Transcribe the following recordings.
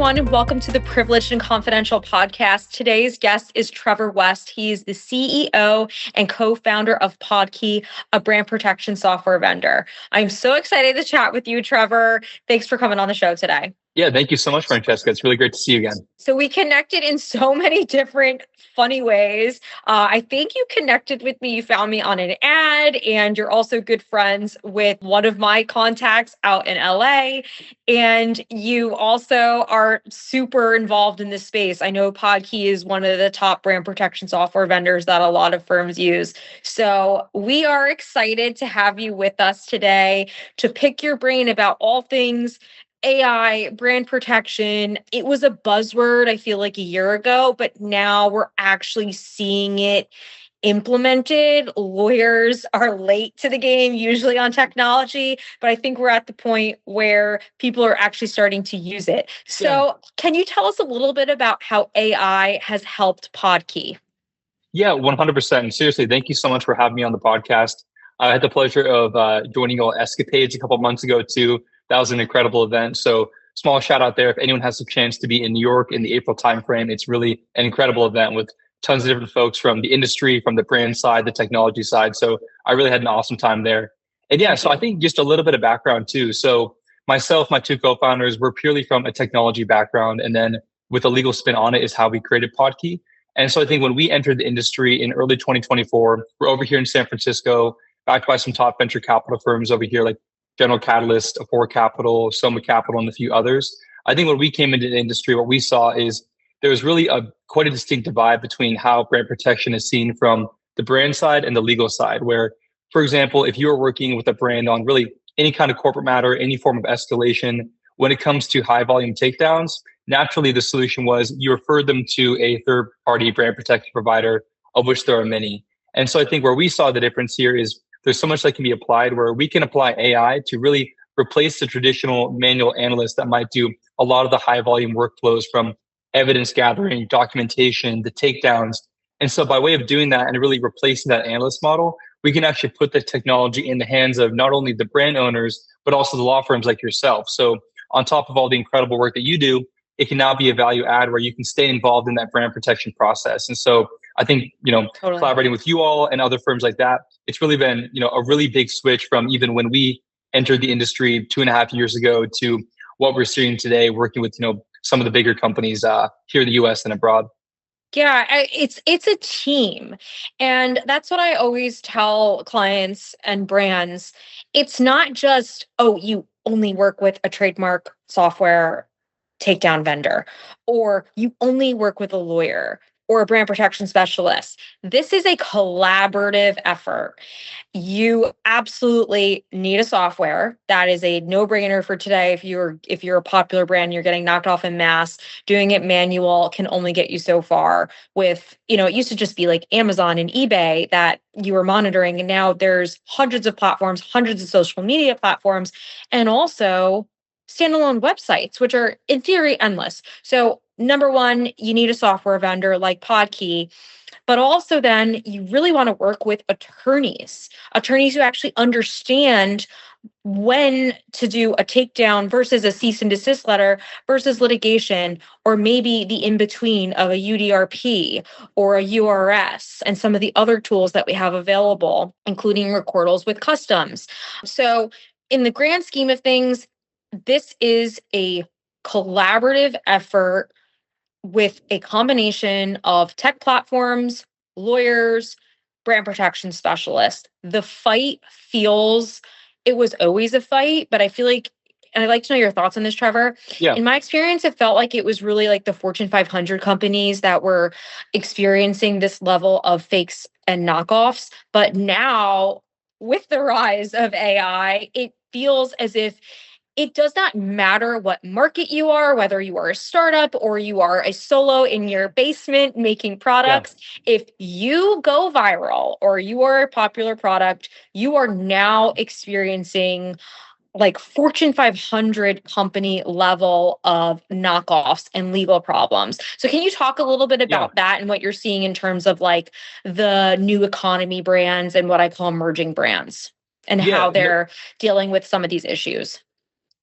everyone, and welcome to the Privileged and Confidential podcast. Today's guest is Trevor West. He's the CEO and co-founder of Podqi, a brand protection software vendor. I'm so excited to chat with you, Trevor. Thanks for coming on the show today. Yeah, thank you so much, Francesca. It's really great to see you again. So we connected in so many different funny ways. I think you connected with me. You found me on an ad, and you're also good friends with one of my contacts out in LA. And you also are super involved in this space. I know Podqi is one of the top brand protection software vendors that a lot of firms use. So we are excited to have you with us today to pick your brain about all things AI, brand protection. It was a buzzword, I feel like a year ago, but now we're actually seeing it implemented. Lawyers are late to the game, usually on technology, but I think we're at the point where people are actually starting to use it. So Can you tell us a little bit about how AI has helped Podqi? Yeah, 100%. And seriously, thank you so much for having me on the podcast. I had the pleasure of joining you all Escapades a couple of months ago too. That was an incredible event. So small shout out there. If anyone has a chance to be in New York in the April timeframe, it's really an incredible event with tons of different folks from the industry, from the brand side, the technology side. So I really had an awesome time there. And yeah, so I think just a little bit of background too. So myself, my two co-founders, we're purely from a technology background. And then with a legal spin on it is how we created Podqi. And so I think when we entered the industry in early 2024, we're over here in San Francisco, backed by some top venture capital firms over here like General Catalyst, Afford Capital, Soma Capital, and a few others. I think when we came into the industry, what we saw is there was really quite a distinct divide between how brand protection is seen from the brand side and the legal side, where, for example, if you are working with a brand on really any kind of corporate matter, any form of escalation, when it comes to high volume takedowns, naturally the solution was you refer them to a third party brand protection provider, of which there are many. And so I think where we saw the difference here is there's so much that can be applied where we can apply AI to really replace the traditional manual analyst that might do a lot of the high volume workflows from evidence gathering, documentation, the takedowns. And so by way of doing that and really replacing that analyst model, we can actually put the technology in the hands of not only the brand owners, but also the law firms like yourself. So on top of all the incredible work that you do, it can now be a value add where you can stay involved in that brand protection process. And so I think, totally. Collaborating with you all and other firms like that, it's really been, a really big switch from even when we entered the industry 2.5 years ago to what we're seeing today, working with, some of the bigger companies here in the US and abroad. Yeah, it's a team. And that's what I always tell clients and brands. It's not just, oh, you only work with a trademark software takedown vendor, or you only work with a lawyer or a brand protection specialist. This is a collaborative effort. You absolutely need a software. That is a no-brainer for today. If you're a popular brand, you're getting knocked off en masse. Doing it manual can only get you so far. With, it used to just be like Amazon and eBay that you were monitoring, and now there's hundreds of platforms, hundreds of social media platforms, and also standalone websites, which are in theory endless. So number one, you need a software vendor like Podqi, but also then you really want to work with attorneys who actually understand when to do a takedown versus a cease and desist letter versus litigation, or maybe the in-between of a UDRP or a URS and some of the other tools that we have available, including recordals with customs. So in the grand scheme of things, this is a collaborative effort with a combination of tech platforms, lawyers, brand protection specialists. The fight it was always a fight, but I feel like, and I'd like to know your thoughts on this, Trevor. Yeah. In my experience, it felt like it was really like the Fortune 500 companies that were experiencing this level of fakes and knockoffs. But now, with the rise of AI, it feels as if it does not matter what market you are, whether you are a startup or you are a solo in your basement making products. Yeah. If you go viral or you are a popular product, you are now experiencing like Fortune 500 company level of knockoffs and legal problems. So can you talk a little bit about that and what you're seeing in terms of like the new economy brands and what I call emerging brands and how they're dealing with some of these issues?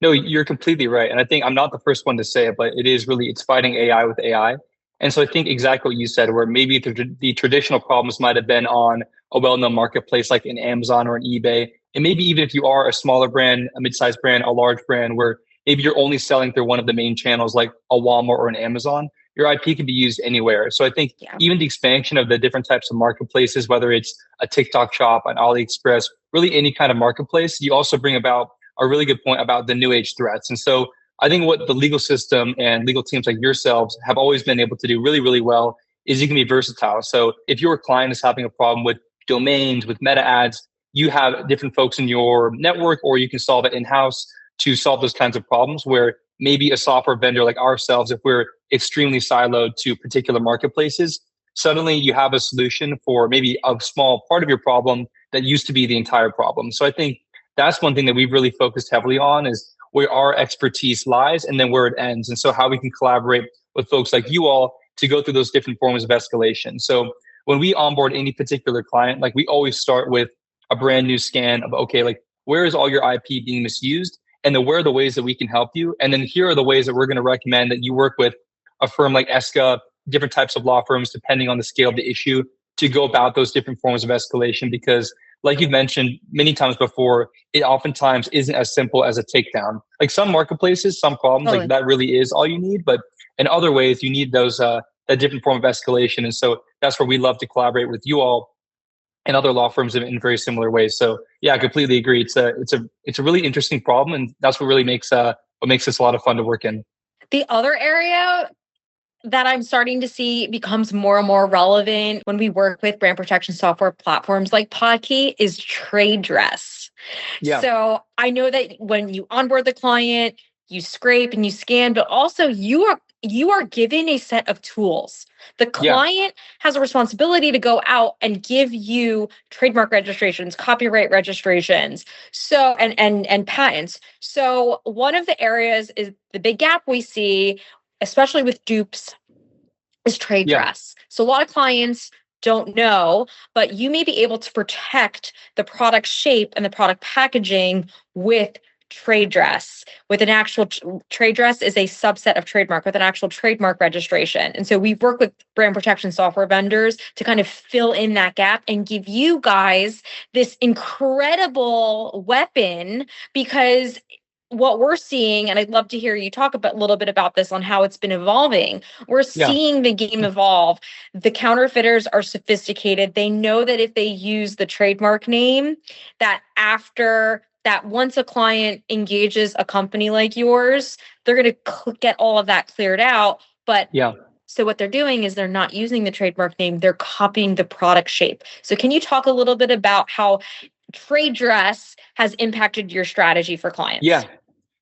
No, you're completely right. And I think I'm not the first one to say it, but it is really, it's fighting AI with AI. And so I think exactly what you said, where maybe the traditional problems might have been on a well-known marketplace like an Amazon or an eBay. And maybe even if you are a smaller brand, a mid-sized brand, a large brand, where maybe you're only selling through one of the main channels like a Walmart or an Amazon, your IP can be used anywhere. So I think Yeah. even the expansion of the different types of marketplaces, whether it's a TikTok shop, an AliExpress, really any kind of marketplace, you also bring about a really good point about the new age threats. And so I think what the legal system and legal teams like yourselves have always been able to do really, really well is you can be versatile. So if your client is having a problem with domains, with meta ads, you have different folks in your network, or you can solve it in-house to solve those kinds of problems where maybe a software vendor like ourselves, if we're extremely siloed to particular marketplaces, suddenly you have a solution for maybe a small part of your problem that used to be the entire problem. So I think that's one thing that we've really focused heavily on is where our expertise lies and then where it ends. And so how we can collaborate with folks like you all to go through those different forms of escalation. So when we onboard any particular client, like we always start with a brand new scan of, okay, like where is all your IP being misused? And then where are the ways that we can help you? And then here are the ways that we're going to recommend that you work with a firm like ESCA, different types of law firms, depending on the scale of the issue, to go about those different forms of escalation. Because like you've mentioned many times before, it oftentimes isn't as simple as a takedown. Like some marketplaces, some problems, Totally. like that really is all you need. But in other ways, you need those that different form of escalation. And so that's where we love to collaborate with you all and other law firms in very similar ways. So yeah, I completely agree. It's a really interesting problem, and that's what makes this a lot of fun to work in. The other area that I'm starting to see becomes more and more relevant when we work with brand protection software platforms like Podqi is trade dress. Yeah, So I know that when you onboard the client, you scrape and you scan, but also you are given a set of tools. The yeah, client has a responsibility to go out and give you trademark registrations, copyright registrations, so and patents. So one of the areas is the big gap we see, especially with dupes, is trade yeah, dress. So a lot of clients don't know, but you may be able to protect the product shape and the product packaging with trade dress. With an actual trade dress is a subset of trademark with an actual trademark registration. And so we work with brand protection software vendors to kind of fill in that gap and give you guys this incredible weapon, because what we're seeing, and I'd love to hear you talk about a little bit about this on how it's been evolving. We're yeah, seeing the game evolve. The counterfeiters are sophisticated. They know that if they use the trademark name, that after that, once a client engages a company like yours, they're going to get all of that cleared out. But yeah. so what they're doing is they're not using the trademark name, they're copying the product shape. So can you talk a little bit about how trade dress has impacted your strategy for Yeah, clients?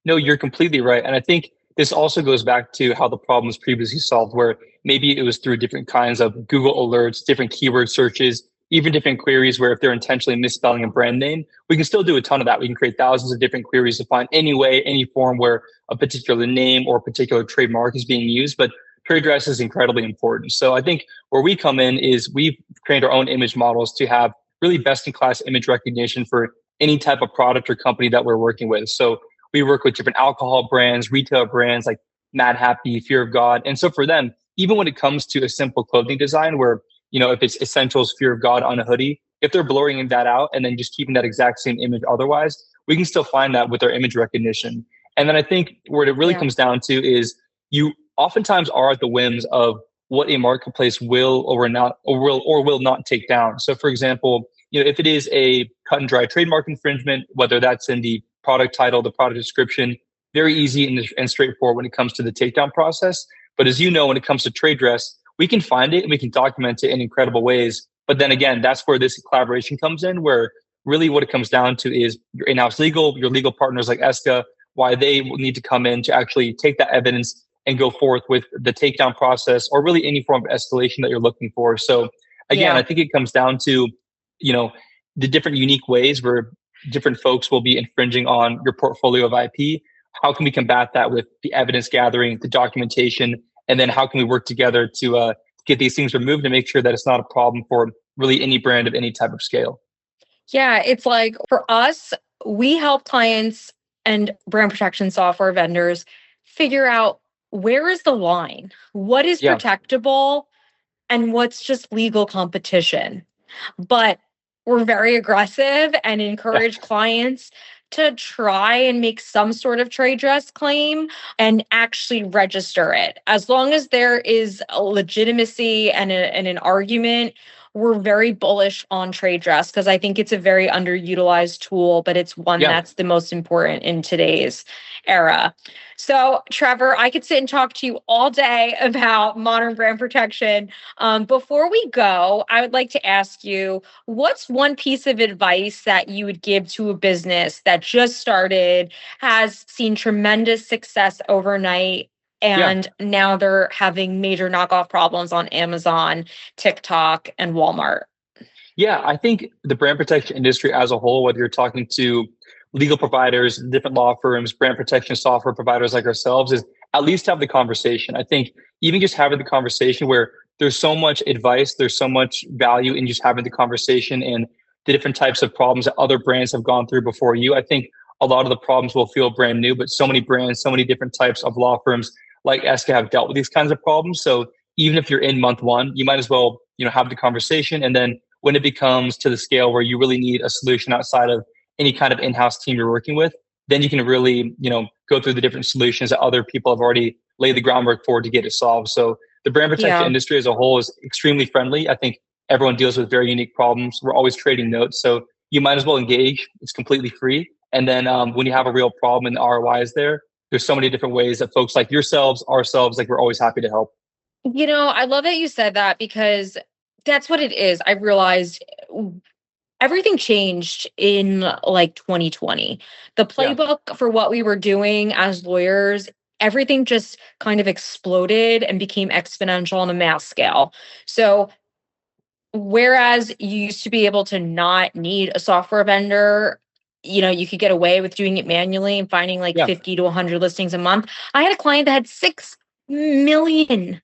no, you're completely right. And I think this also goes back to how the problem was previously solved, where maybe it was through different kinds of Google alerts, different keyword searches, even different queries where if they're intentionally misspelling a brand name, we can still do a ton of that. We can create thousands of different queries to find any way, any form where a particular name or a particular trademark is being used. But trade dress is incredibly important. So I think where we come in is we've created our own image models to have really best in class image recognition for any type of product or company that we're working with. So we work with different alcohol brands, retail brands like Mad Happy, Fear of God. And so for them, even when it comes to a simple clothing design where, if it's essentials, Fear of God on a hoodie, if they're blurring that out and then just keeping that exact same image otherwise, we can still find that with our image recognition. And then I think where it really Yeah. comes down to is you oftentimes are at the whims of what a marketplace will or not or will not take down. So for example, if it is a cut and dry trademark infringement, whether that's in the product title, the product description, very easy and straightforward when it comes to the takedown process. But as you know, when it comes to trade dress, we can find it and we can document it in incredible ways. But then again, that's where this collaboration comes in, where really what it comes down to is your in-house legal, your legal partners like ESCA, why they will need to come in to actually take that evidence and go forth with the takedown process or really any form of escalation that you're looking for. So again, Yeah. I think it comes down to, you know, the different unique ways where different folks will be infringing on your portfolio of IP. How can we combat that with the evidence gathering, the documentation, and then how can we work together to get these things removed and make sure that it's not a problem for really any brand of any type of scale? Yeah, it's like for us, we help clients and brand protection software vendors figure out where is the line? What is Yeah. protectable and what's just legal competition? But we're very aggressive and Yeah. encourage clients to try and make some sort of trade dress claim and actually register it. As long as there is a legitimacy and an argument, we're very bullish on trade dress because I think it's a very underutilized tool, but it's one Yeah. that's the most important in today's era. So, Trevor, I could sit and talk to you all day about modern brand protection. Before we go, I would like to ask you, what's one piece of advice that you would give to a business that just started, has seen tremendous success overnight, Yeah. and now they're having major knockoff problems on Amazon, TikTok, and Walmart? Yeah, I think the brand protection industry as a whole, whether you're talking to legal providers, different law firms, brand protection software providers like ourselves, is at least have the conversation. I think even just having the conversation where there's so much advice, there's so much value in just having the conversation and the different types of problems that other brands have gone through before you. I think a lot of the problems will feel brand new, but so many brands, so many different types of law firms like Eska have dealt with these kinds of problems. So even if you're in month one, you might as well, have the conversation. And then when it becomes to the scale where you really need a solution outside of any kind of in-house team you're working with, then you can really, go through the different solutions that other people have already laid the groundwork for to get it solved. So the brand protection Yeah. industry as a whole is extremely friendly. I think everyone deals with very unique problems. We're always trading notes. So you might as well engage. It's completely free. And then when you have a real problem and the ROI is there, there's so many different ways that folks like yourselves, ourselves, like we're always happy to help. I love that you said that because that's what it is. I realized everything changed in like 2020. The Yeah. playbook for what we were doing as lawyers, everything just kind of exploded and became exponential on a mass scale. So, whereas you used to be able to not need a software vendor, you could get away with doing it manually and finding like Yeah. 50 to 100 listings a month. I had a client that had 6 million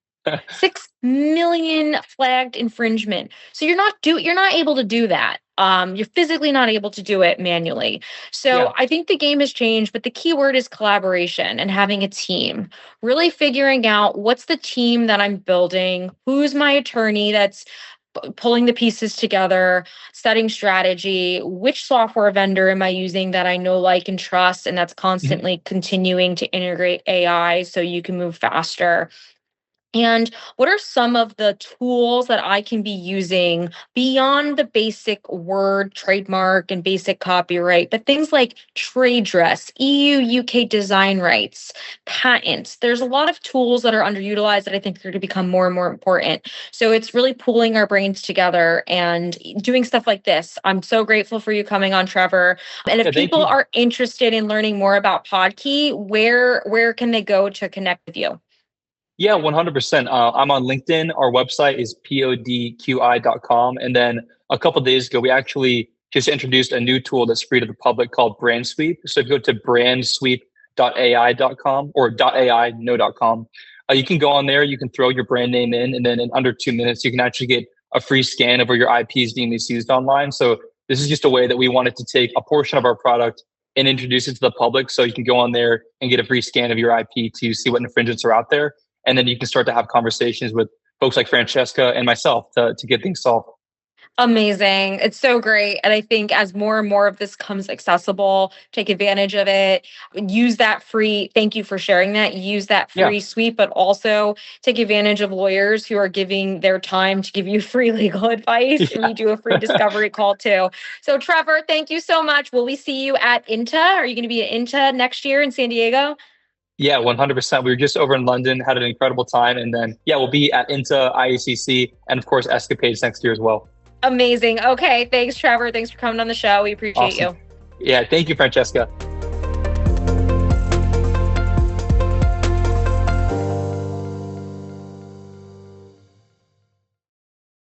flagged infringement. So you're not able to do that. You're physically not able to do it manually. Yeah. So I think the game has changed, but the key word is collaboration and having a team. Really figuring out what's the team that I'm building, who's my attorney that's pulling the pieces together, setting strategy, which software vendor am I using that I know, like, and trust, and that's Mhm. constantly continuing to integrate AI so you can move faster. And what are some of the tools that I can be using beyond the basic word trademark and basic copyright, but things like trade dress, EU, UK design rights, patents? There's a lot of tools that are underutilized that I think are going to become more and more important. So it's really pulling our brains together and doing stuff like this. I'm so grateful for you coming on, Trevor. And if Yeah. Thank people you. are interested in learning more about Podkey, where can they go to connect with you? Yeah, 100%. I'm on LinkedIn. Our website is podqi.com. And then a couple of days ago, we actually just introduced a new tool that's free to the public called Brand Sweep. So if you go to brandsweep.ai.com or .ai, no.com, you can go on there, you can throw your brand name in, and then in under 2 minutes, you can actually get a free scan of where your IP is being misused online. So this is just a way that we wanted to take a portion of our product and introduce it to the public. So you can go on there and get a free scan of your IP to see what infringements are out there. And then you can start to have conversations with folks like Francesca and myself to get things solved. Amazing. It's so great. And I think as more and more of this comes accessible, take advantage of it. Use that free, thank you for sharing that. Use that Yeah. free suite, but also take advantage of lawyers who are giving their time to give you free legal advice. And Yeah. you do a free discovery call too. So, Trevor, thank you so much. Will we see you at INTA? Are you going to be at INTA next year in San Diego? Yeah, 100%. We were just over in London, had an incredible time. And then, yeah, we'll be at INTA, IACC, and of course, Escapades next year as well. Amazing. Okay. Thanks, Trevor. Thanks for coming on the show. We appreciate Awesome. you. Yeah, thank you, Francesca.